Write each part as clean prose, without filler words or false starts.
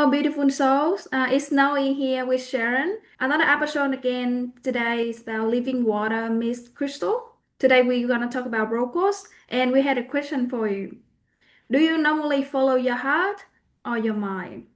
Hello, beautiful souls. It's Noe here with Sharon. Another episode again. Today is about living water mist crystal. Today we're gonna talk about Rose Quartz, and we had a question for you. Do you normally follow your heart or your mind?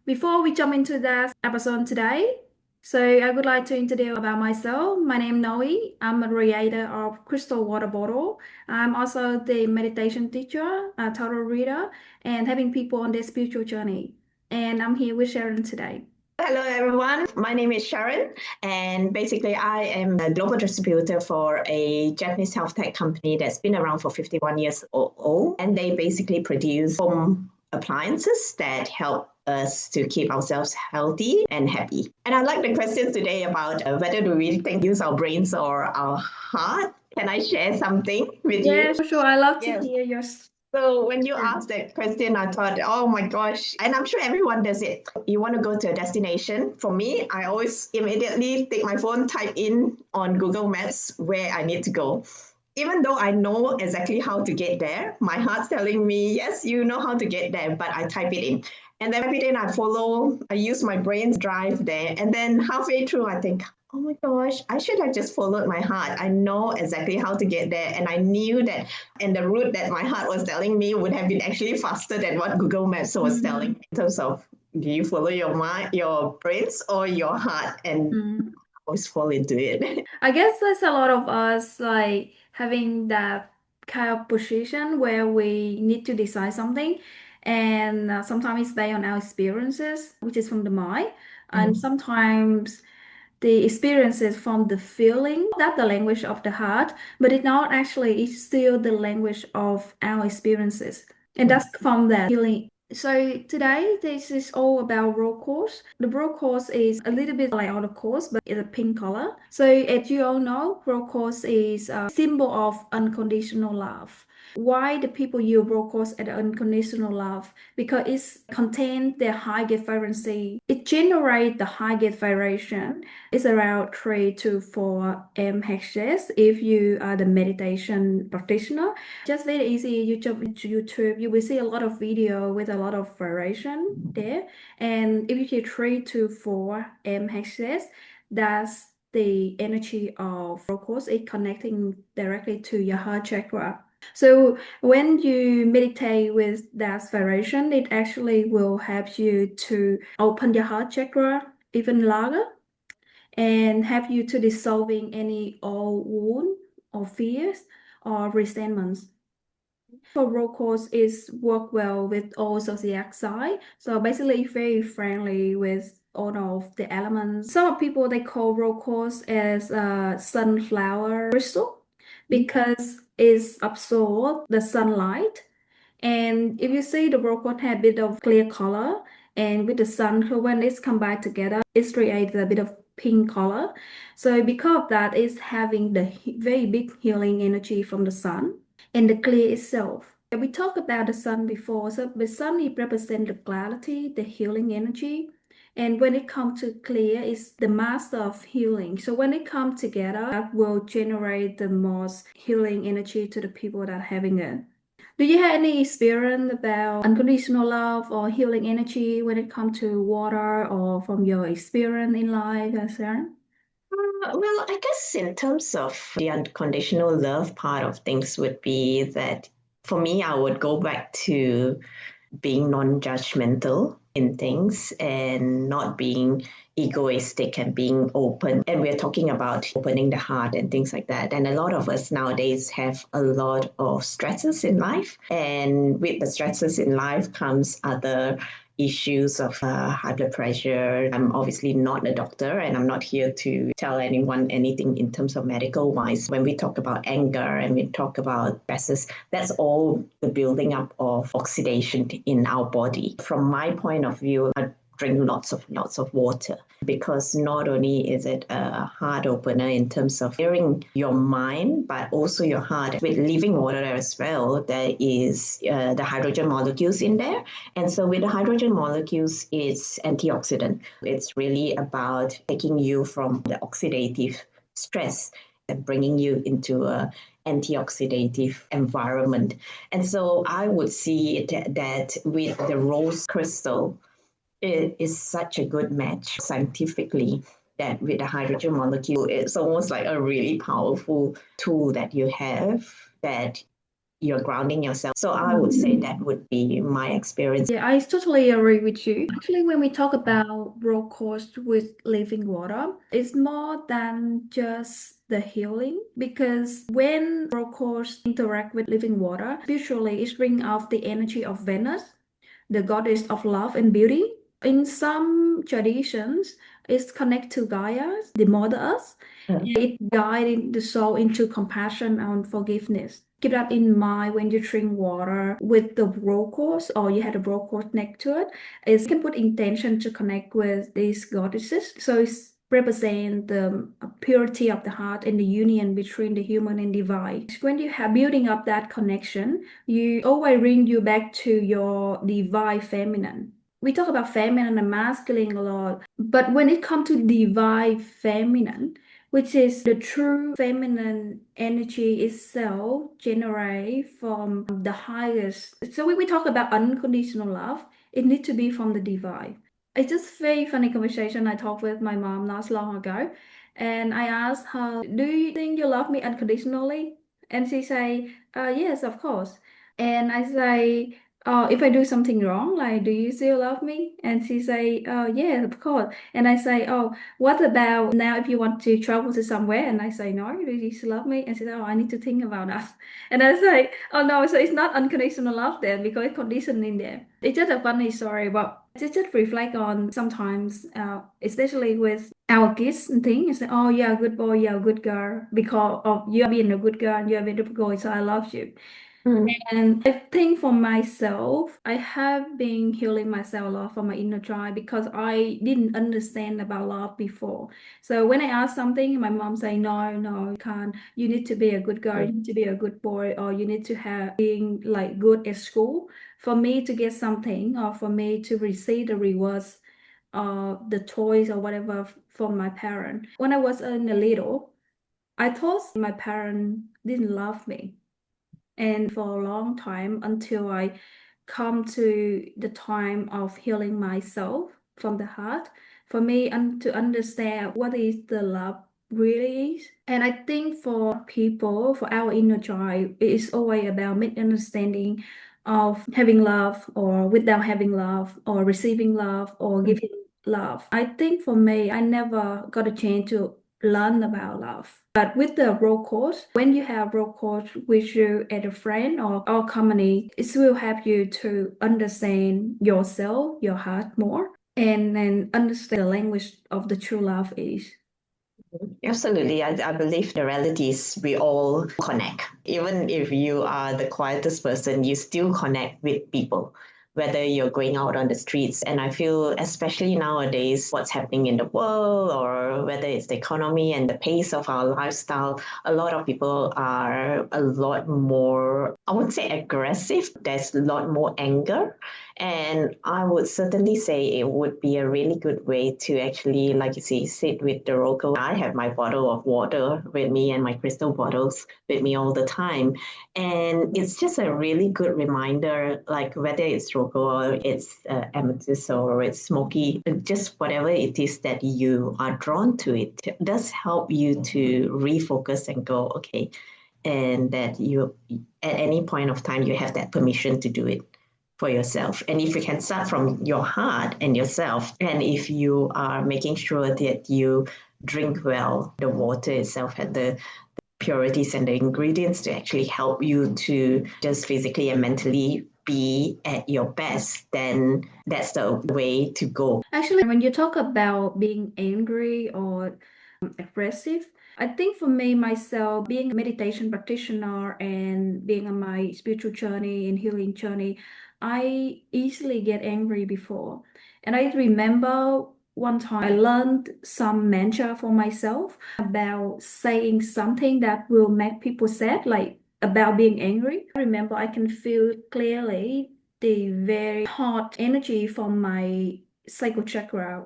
Before we jump into that episode today, so I would like to introduce about myself. My name is Noe. I'm a creator of Crystal Water Bottle. I'm also the meditation teacher, a tarot reader, and helping people on their spiritual journey. And I'm here with Sharon today. Hello, everyone. My name is Sharon, and basically, I am a global distributor for a Japanese health tech company that's been around for 51 years old. And they basically produce home appliances that help us to keep ourselves healthy and happy. And I like the question today about whether do we think use our brains or our heart. Can I share something with Yeah, you? sure. I love to Yes. hear your So when you question. asked that question, I thought, oh my gosh, and I'm sure everyone does it. You want to go to a destination. For me, I always immediately take my phone, type in on Google Maps where I need to go. Even though I know exactly how to get there, my heart's telling me, yes, you know how to get there, but I type it in. And then every day I follow, I use my brain to drive there. And then halfway through, I think, oh my gosh, I should have just followed my heart. I know exactly how to get there. And I knew that, and the route that my heart was telling me would have been actually faster than what Google Maps was telling me in terms of do you follow your mind, your brains, or your heart? And Mhm. always fall into it. I guess there's a lot of us like having that kind of position where we need to decide something, and sometimes it's based on our experiences, which is from the mind, and sometimes the experiences from the feeling. That's the language of the heart, but it's not actually. It's still the language of our experiences, and that's from that feeling. So today this is all about Rose Quartz. The Rose Quartz is a little bit like other quartz, but it's a pink color. So as you all know, Rose Quartz is a symbol of unconditional love. Why the people use Rose Quartz as unconditional love? Because it contains the high gate frequency. It generates the high gate vibration. It's around 3 to 4 mHz if you are the meditation practitioner. Just very easy. You jump into YouTube, you will see a lot of video with a lot of variation there. And if you hear 3 to 4 mHz, that's the energy of focus. It connecting directly to your heart chakra. So when you meditate with that vibration, it actually will help you to open your heart chakra even larger and help you to dissolving any old wound or fears or resentments. For Rose Quartz is work well with all zodiac sign. So basically very friendly with all of the elements. Some people they call Rose Quartz as a sunflower crystal because it's absorb the sunlight. And if you see the Rose Quartz have a bit of clear color and with the sun, so when it's combined together, it's created a bit of pink color. So because of that, it's having the very big healing energy from the sun and the clear itself. We talked about the sun before, so the sun it represents the clarity, the healing energy. And when it comes to clear, it's the master of healing. So when it comes together, that will generate the most healing energy to the people that are having it. Do you have any experience about unconditional love or healing energy when it comes to water or from your experience in life, Sharon? Well, I guess in terms of the unconditional love part of things would be that for me, I would go back to being non-judgmental in things and not being egoistic and being open. And we're talking about opening the heart and things like that. And a lot of us nowadays have a lot of stresses in life. And with the stresses in life comes other issues of high blood pressure. I'm obviously not a doctor and I'm not here to tell anyone anything in terms of medical wise. When we talk about anger and we talk about stresses, that's all the building up of oxidation in our body. From my point of view, I drink lots of water because not only is it a heart opener in terms of clearing your mind, but also your heart. With living water as well, there is the hydrogen molecules in there. And so with the hydrogen molecules, it's antioxidant. It's really about taking you from the oxidative stress and bringing you into a antioxidative environment. And so I would see it that with the rose crystal, it is such a good match scientifically that with the hydrogen molecule, it's almost like a really powerful tool that you have that you're grounding yourself. So I would say that would be my experience. Yeah, I totally agree with you. Actually, when we talk about Rose Quartz with living water, it's more than just the healing because when Rose Quartz interact with living water, spiritually it brings out the energy of Venus, the goddess of love and beauty. In some traditions, it's connected to Gaia, the Mother Earth. It guides the soul into compassion and forgiveness. Keep that in mind when you drink water with the rose quartz or you had a rose quartz next to it. Is you can put intention to connect with these goddesses. So it's represent the purity of the heart and the union between the human and divine. When you have building up that connection, you always bring you back to your divine feminine. We talk about feminine and masculine a lot, but when it comes to divine feminine, which is the true feminine energy itself generate from the highest. So when we talk about unconditional love, it needs to be from the divine. It's just very funny conversation I talked with my mom not long ago. And I asked her, do you think you love me unconditionally? And she say, yes, of course. And I say, if I do something wrong, like, do you still love me? And she say, yeah, of course. And I say, oh, what about now if you want to travel to somewhere? And I say, no, do you still love me? And she said, oh, I need to think about that. And I say, oh no, so it's not unconditional love then because it's conditioned in there. It's just a funny story, but just reflect on sometimes, especially with our kids and things, say, oh, you're a good boy, you're a good girl because of you being a good girl and you're a beautiful boy, so I love you. Mm. And I think for myself, I have been healing myself a lot from my inner child because I didn't understand about love before. So when I ask something, my mom say, no, no, you can't. You need to be a good girl, you need to be a good boy, or you need to have being like good at school for me to get something or for me to receive the rewards of the toys or whatever from my parent. When I was in a little, I thought my parent didn't love me. And for a long time until I come to the time of healing myself from the heart, for me to understand what is the love really is. And I think for people, for our inner child, it is always about misunderstanding of having love or without having love or receiving love or giving love. I think for me, I never got a chance to learn about love. But with the role course, when you have role course with you as a friend or company, it will help you to understand yourself, your heart more, and then understand the language of the true love is. Absolutely. I believe the reality is we all connect. Even if you are the quietest person, you still connect with people, whether you're going out on the streets. And I feel, especially nowadays, what's happening in the world, or whether it's the economy and the pace of our lifestyle, a lot of people are a lot more, I wouldn't say aggressive, there's a lot more anger. And I would certainly say it would be a really good way to actually, like you say, sit with the local. I have my bottle of water with me and my crystal bottles with me all the time. And it's just a really good reminder, like whether it's local or it's amethyst or it's smoky, just whatever it is that you are drawn to, it does help you to refocus and go, okay, and that you, at any point of time, you have that permission to do it for yourself. And if you can start from your heart and yourself, and if you are making sure that you drink well, the water itself had the purities and the ingredients to actually help you to just physically and mentally be at your best, then that's the way to go. Actually, when you talk about being angry or aggressive, I think for me, myself, being a meditation practitioner and being on my spiritual journey and healing journey, I easily get angry before. And I remember one time I learned some mantra for myself about saying something that will make people sad, like about being angry. I remember I can feel clearly the very hot energy from my sacral chakra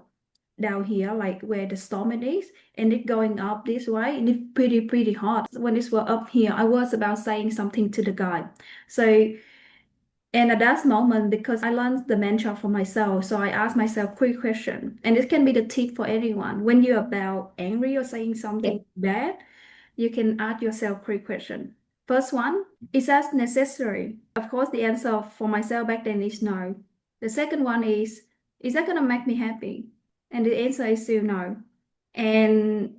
down here, like where the stomach is, and it going up this way, and it's pretty hot. When it was up here, I was about saying something to the guy. So, and at that moment, because I learned the mantra for myself, so I asked myself quick question, and it can be the tip for anyone. When you're about angry or saying something bad, you can ask yourself three questions. First one, is that necessary? Of course, the answer for myself back then is no. The second one is that gonna make me happy? And the answer is still no. And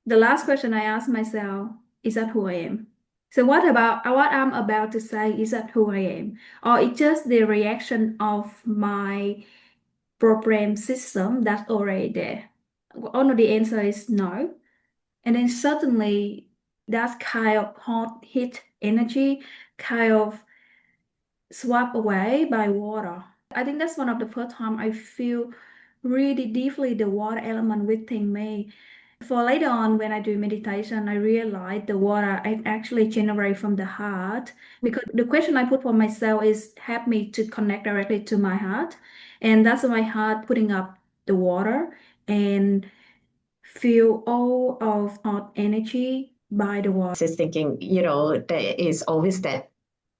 the last question I asked myself, is that who I am? So what I'm about to say, is that who I am? Or it's just the reaction of my program system that's already there? Only the answer is no. And then suddenly that kind of hot heat energy kind of swept away by water. I think that's one of the first time I feel really deeply the water element within me. For later on, when I do meditation, I realize the water I actually generate from the heart, because the question I put for myself is help me to connect directly to my heart. And that's my heart putting up the water and feel all of hot energy by the water. Just thinking, there is always that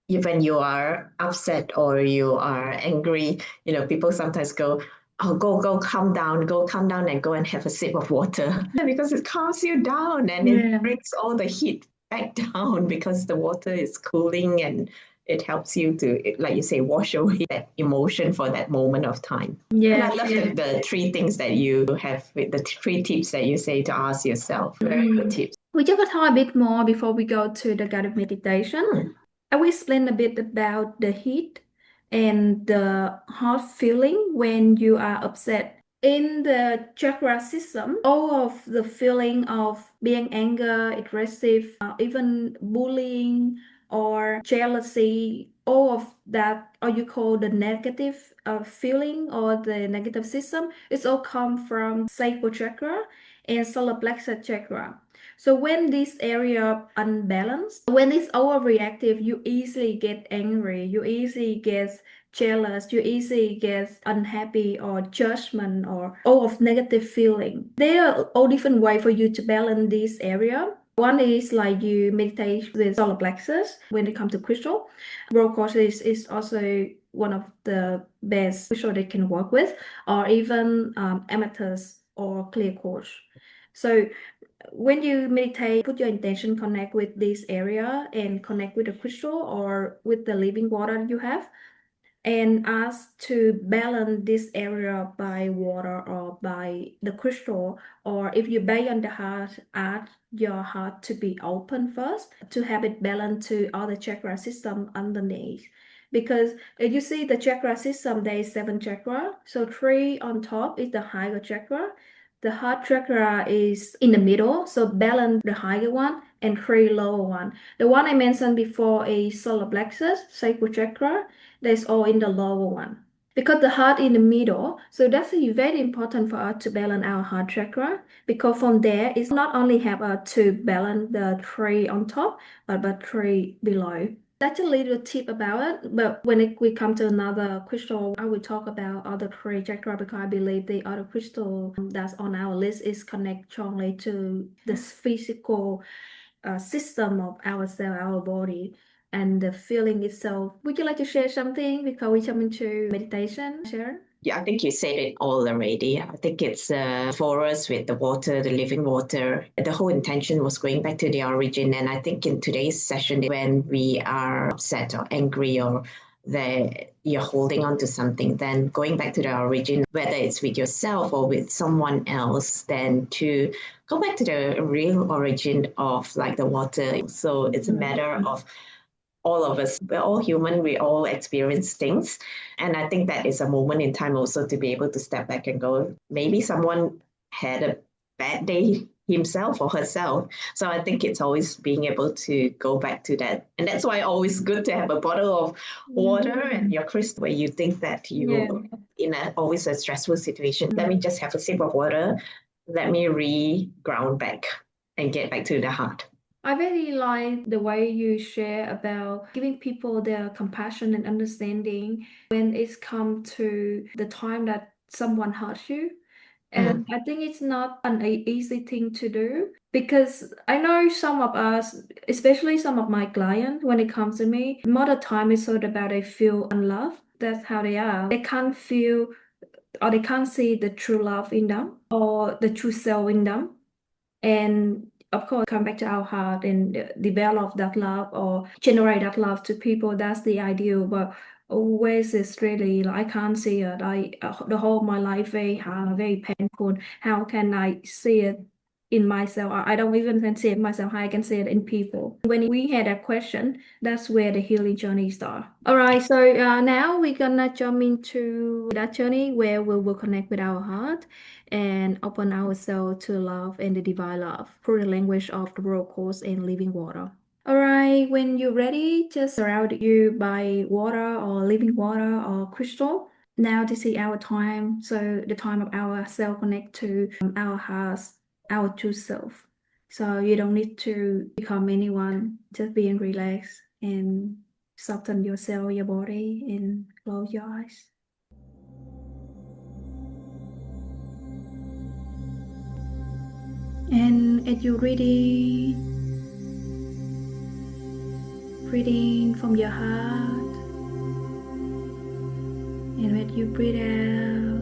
when you are upset or you are angry, people sometimes go, oh, go calm down and go and have a sip of water. Because it calms you down and Yeah. it brings all the heat back down because the water is cooling and it helps you to, like you say, wash away that emotion for that moment of time. And I love the three things that you have, with the three tips that you say to ask yourself. Very good tips. We just talk a bit more before we go to the guided meditation. I will explain a bit about the heat and the hot feeling when you are upset. In the chakra system, all of the feeling of being anger, aggressive, even bullying or jealousy, all of that, or you call the negative feeling or the negative system, it's all come from sacral chakra and solar plexus chakra. So when this area unbalanced, when it's overreactive, you easily get angry, you easily get jealous, you easily get unhappy or judgment or all of negative feeling. There are all different ways for you to balance this area. One is like you meditate with solar plexus when it comes to crystal. Rose Quartz is also one of the best crystal they can work with, or even amethyst or clear quartz. So when you meditate, put your intention, connect with this area and connect with the crystal or with the living water you have, and ask to balance this area by water or by the crystal. Or if you base on the heart, ask your heart to be open first to have it balanced to all the chakra system underneath. Because you see the chakra system, there is 7 chakra. So 3 on top is the higher chakra. The heart chakra is in the middle, so balance the higher one and 3 lower one. The one I mentioned before is solar plexus, sacral chakra. That's all in the lower one. Because the heart in the middle, so that's very important for us to balance our heart chakra. Because from there, it's not only help us to balance the 3 on top, but 3 below. That's a little tip about it, but when we come to another crystal, I will talk about other 3 chakra, because I believe the other crystal that's on our list is connect strongly to this physical system of ourself, our body, and the feeling itself. Would you like to share something before we jump into meditation, Sharon? Yeah, I think you said it all already. I think it's for us with the water, the living water. The whole intention was going back to the origin. And I think in today's session, when we are upset or angry or you're holding on to something, then going back to the origin, whether it's with yourself or with someone else, then to go back to the real origin of like the water. So it's a matter of all of us, we're all human, we all experience things. And I think that is a moment in time also to be able to step back and go, maybe someone had a bad day himself or herself. So I think it's always being able to go back to that. And that's why always good to have a bottle of water and your crystal where you think that you in always a stressful situation. Let me just have a sip of water. Let me re-ground back and get back to the heart. I really like the way you share about giving people their compassion and understanding when it's come to the time that someone hurts you. Mm. And I think it's not an easy thing to do because I know some of us, especially some of my clients, when it comes to me, more of the time it's sort of about they feel unloved. That's how they are. They can't feel or they can't see the true love in them or the true self in them. And of course, come back to our heart and develop that love or generate that love to people. That's the ideal. But always it's really like, I can't see it. I the whole my life very hard, very painful. How can I see it in myself? I don't even can see it myself. How I can see it in people. When we had that question, that's where the healing journey starts. All right, so now we're gonna jump into that journey where we will connect with our heart and open ourselves to love and the divine love through the language of the Rose Quartz and living water. All right, when you're ready, just surround you by water or living water or crystal. Now this is our time, so the time of our self connect to our hearts, our true self. So you don't need to become anyone, just being relaxed and soften yourself, your body, and close your eyes. And as you breathe in from your heart, and when you breathe out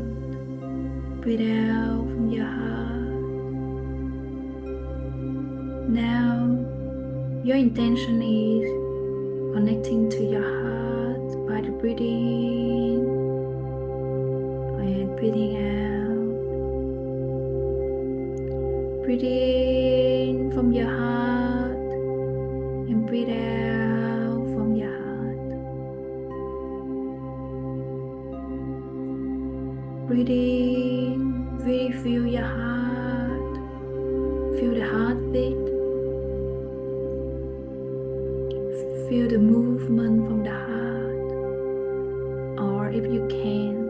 from your heart. Now, your intention is connecting to your heart by the breathing and breathing out. Breathe in from your heart and breathe out from your heart. Breathe in, really feel your heart, feel the heartbeat, feel the movement from the heart, or if you can,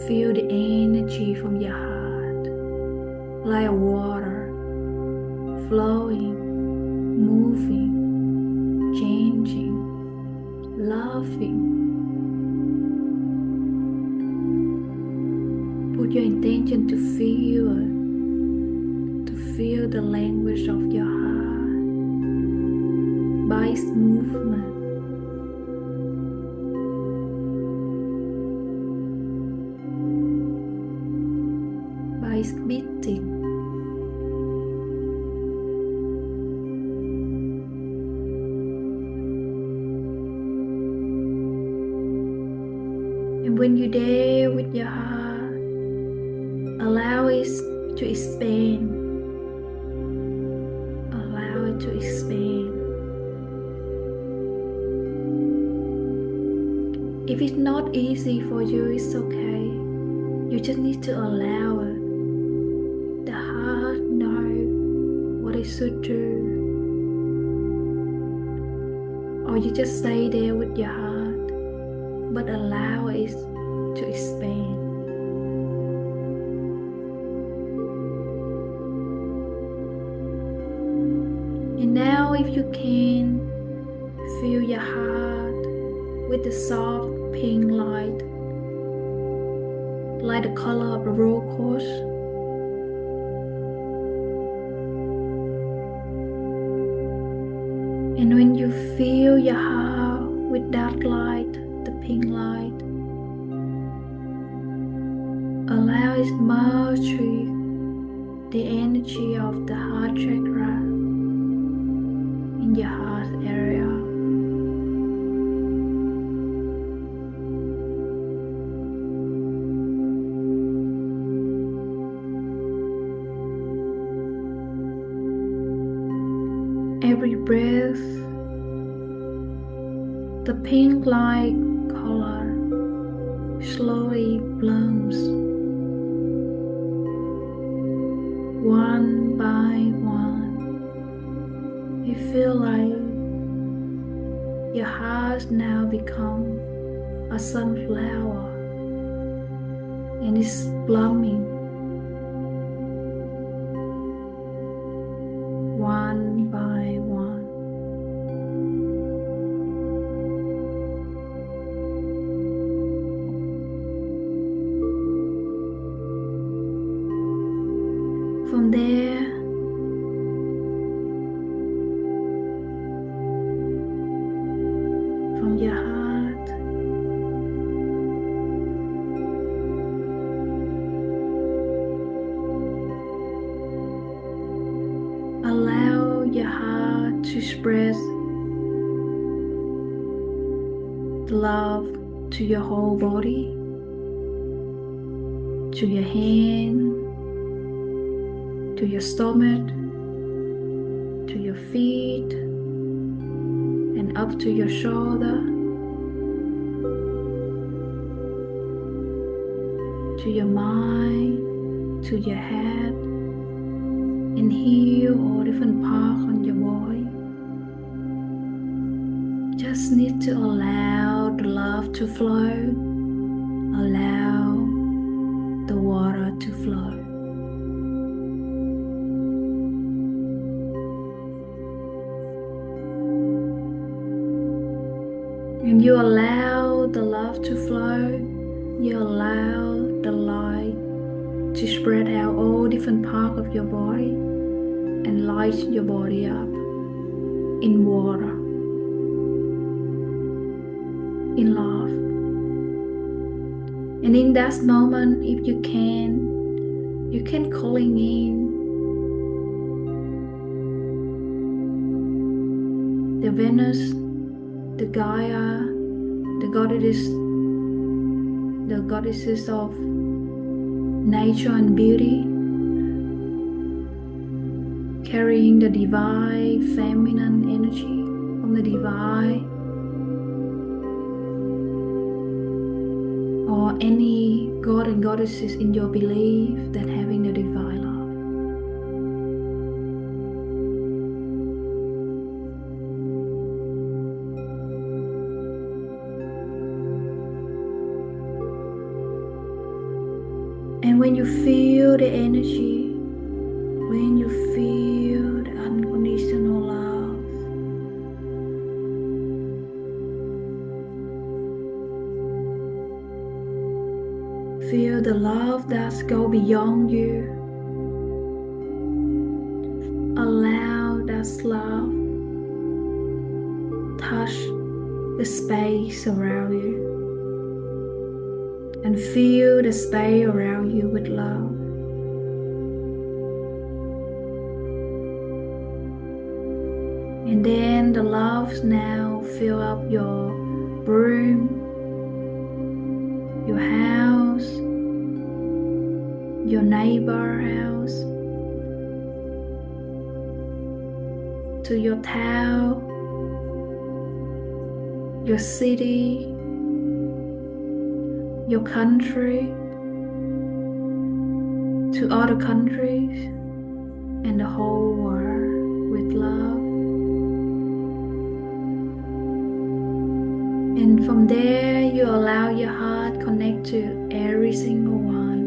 feel the energy from your heart, like water, flowing, moving, changing, loving. Put your intention to feel the language of your heart by its movement, by its beating. And when you're there with your heart, allow it to expand. Allow it to expand. If it's not easy for you, it's okay. You just need to allow it. The heart knows what it should do. Or you just stay there with your heart, but allow it to expand. And now, if you can, fill your heart with the soft pink light, like the color of the rose quartz. And when you fill your heart with that light, the pink light, allow it merge with the energy of the heart chakra in your heart area. Every breath, the pink light color slowly blooms one by one. You feel like your heart now become a sunflower and it's blooming one by one. from your heart. Allow your heart to express the love to your whole body, to your hand, to your stomach, to your feet, and up to your shoulder, to your mind, to your head, and heal all different parts on your body. Just need to allow the love to flow, allow the water to flow. When you allow the love to flow, you allow the light to spread out all different parts of your body and light your body up in water, in love. And in that moment, if you can calling in the Venus, the Gaia, the goddesses of nature and beauty, carrying the divine feminine energy from the divine, or any god and goddesses in your belief that having the divine love. And when you feel the energy, when you feel the unconditional love, feel the love that goes beyond you. Allow that love touch the space around you. And fill the space around you with love. And then the love now fill up your room, your house, your neighbor house, to your town, your city, your country, to other countries, and the whole world with love. And from there, you allow your heart connect to every single one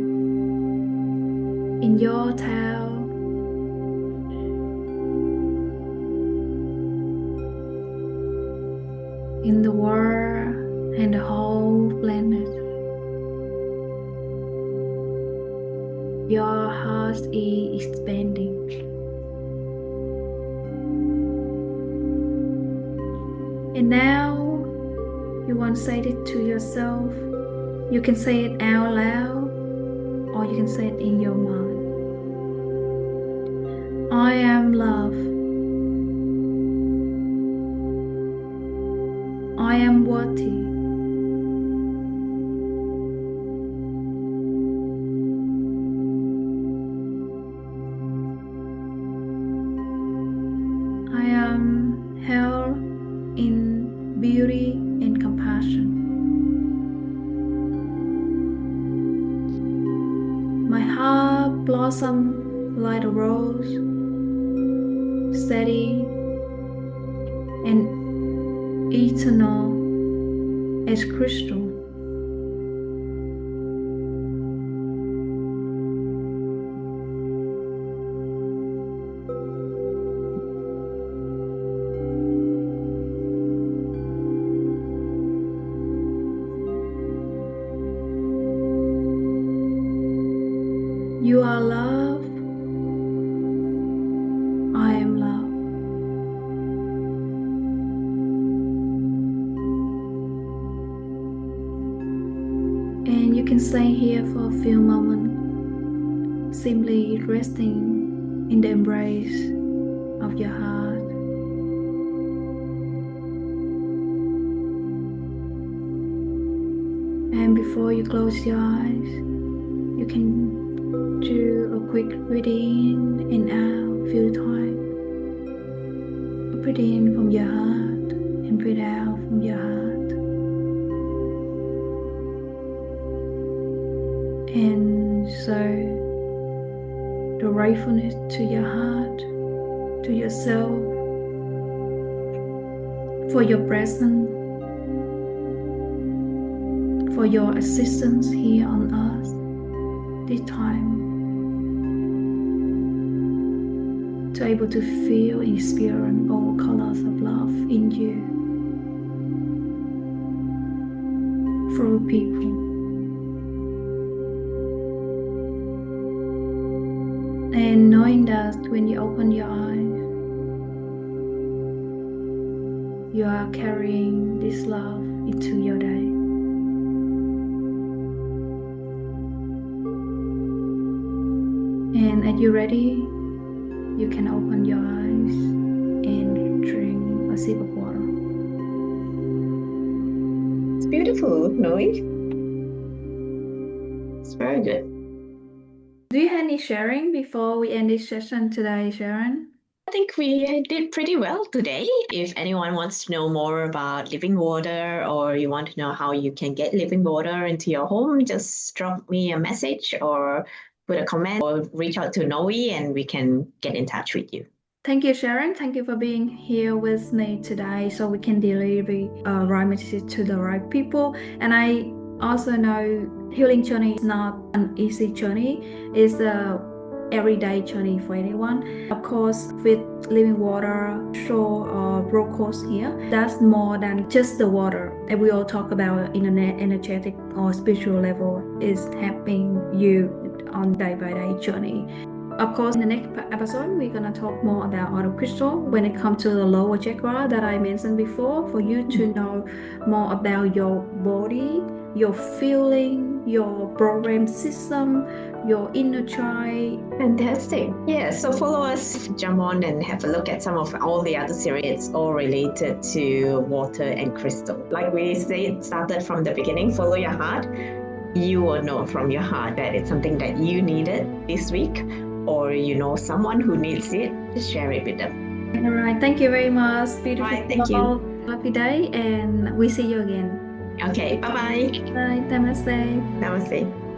in your town, in the world, and the whole planet. Your heart is expanding. And now you want to say it to yourself. You can say it out loud or you can say it in your mind. I am love. I am worthy. I am held in beauty and compassion. My heart blossoms like a rose, steady and eternal as crystal. You are love. I am love. can stay here for a few moments, simply resting in the embrace of your heart. And before you close your eyes, you can do a quick breathe in and out a few times. Breathe in from your heart and breathe out from your heart. And show the gratefulness to your heart, to yourself, for your presence, for your assistance here on earth this time, to able to feel and experience all colors of love in you through people. And knowing that when you open your eyes, you are carrying this love into your day. And as you're ready, you can open your eyes and drink a sip of water. It's beautiful, Noe. It's very good. Do you have any sharing before we end this session today, Sharon? I think we did pretty well today. If anyone wants to know more about living water, or you want to know how you can get living water into your home, just drop me a message or put a comment or reach out to Noe and we can get in touch with you. Thank you, Sharon. Thank you for being here with me today so we can deliver right message to the right people. And I also know healing journey is not an easy journey. It's a everyday journey for anyone. Of course, with living water, shore or Rose Quartz here, that's more than just the water. And we all talk about in an energetic or spiritual level is helping you on day-by-day journey. Of course, in the next episode, we're gonna talk more about auto crystal when it comes to the lower chakra that I mentioned before, for you to know more about your body, your feeling, your program system, your inner child. Fantastic. Yeah, so follow us, jump on and have a look at some of all the other series. It's all related to water and crystal. Like we said, started from the beginning, follow your heart. You will know from your heart that it's something that you needed this week, or you know someone who needs it, just share it with them. All right, thank you very much. Beautiful. All right, thank you. Happy day, and we see you again. Okay, bye-bye. Bye. Namaste. Namaste.